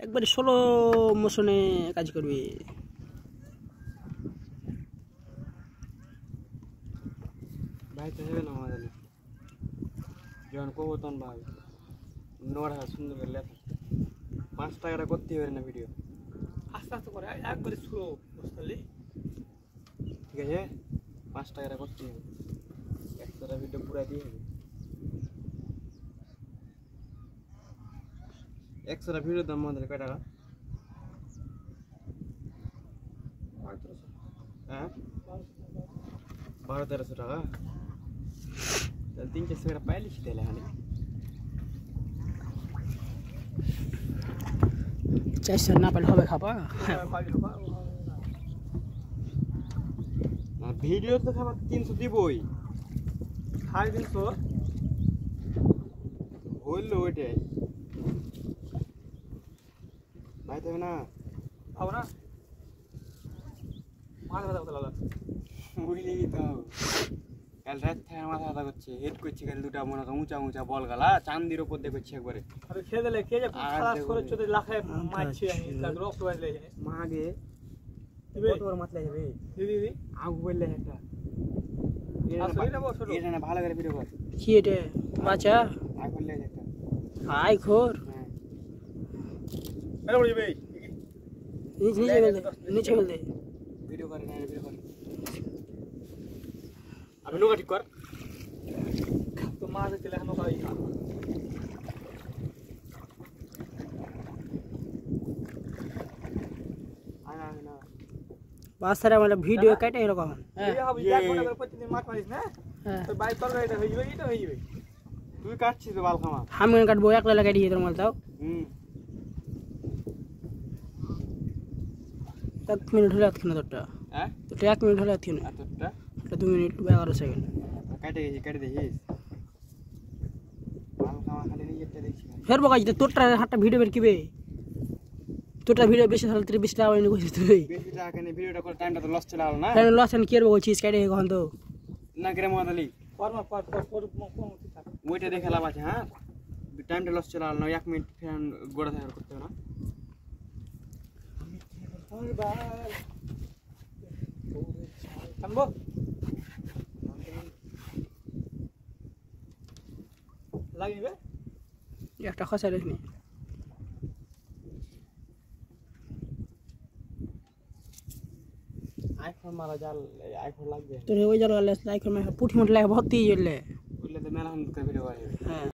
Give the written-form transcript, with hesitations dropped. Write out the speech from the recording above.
একবারে স্লো মোশনে কাজ করবে। ভাই তো হবে না আমাদের যখন কবো তখন ভাই নোড়া সুন্দর করে লেখা 5 টাকাটা করতে হবে না ভিডিও আস্তে আস্তে করে একবারে স্লো বুঝলি, ঠিক আছে 5 টাকাটা করতে হবে, 100 টাকা ভিডিও পুরা দিয়ে হবে। 100 টাকা ভিডিও দাম আমাদের কয় টাকা? 12-1300 টাকা। তাহলে 3-400 টাকা পাইলিস তাহলে এখানে 400 না পেলে হবে খাবা। ভিডিও তো খাবার 300 দিবই, 350 হইলো ওইটাই ভাই তবে না হবে না, মাথা ব্যথা করতে লাগলো। বুঝলি তো কাল রাত থেকে মাথা ব্যথা করছে, হেড করছে কাল দুটা মনে কর উঁচা উঁচা বল গালা চান্দির উপর দিয়ে করছে একবারে। আরে খেয়ে দিলে কে যে খালাস করে চোদে লাখে মারছে আমি লাগ রক্ত বাইরে যায় মাগে দিবে কত বড় মাছলা যাবে দিদি দিদি আগু বললে একটা আসলে না বড় ছোট এটা না ভালো করে ভিডিও কর কি এটা বাচ্চা আগ বললে একটা আই খোর হ্যাঁ আরে বড় যাবে নিচে ফেল দে ভিডিও করে না ভিডিও কর আমি লোকা ঠিক কর তো মাছ দিলে এখন খাই আনা না বাসারা মানে ভিডিও কাটে এরকম। হ্যাঁ এই হবে এক ঘন্টা করে প্রতিদিন মাছ মারিস না হ্যাঁ তো বাইক তরকারিটা হয়ে যাবে, এটা হয়ে যাবে। তুই কাটছিস তো বাল খামা আমি কাটবো একলা লাগাই দিয়ে তোর মাল তাও 1 মিনিট হলে আতখিন তোরটা, হ্যাঁ তোরটা 1 মিনিট হলে আতখিন, এতটা এটা 2 মিনিট 11 সেকেন্ড। কেটে দেখিস বাল খামা খালি নিজেরটা দেখছি ফের বকাই তোরটা হাতটা ভিডিও বের কিবে, তোরটা ভিডিও বেশি তাহলে 20 টাকা বাইনে কইছিস তুই বেশি টাকা কেন ভিডিওটা করে টাইমটা তো লস চলে গেল না কেন লস এন্ড কেয়ার বলছিস কাটে এখন তো না করে মাদালি পরমা পর কোন থাকে ওইটা দেখে লাভ আছে। হ্যাঁ টাইমটা লস চলে গেল না 1 মিনিট ফ্যান গোড়া থাকার করতে হবে না আনবো লাগিবে একটা খসা রেখনি আইফোন মারা জাল আইফোন লাগবে তোর ওই জায়গা লাইক পুঠি মুঠ লাগে ভর্তি জেলে বললে তো মেলা ভিডিও করে হ্যাঁ।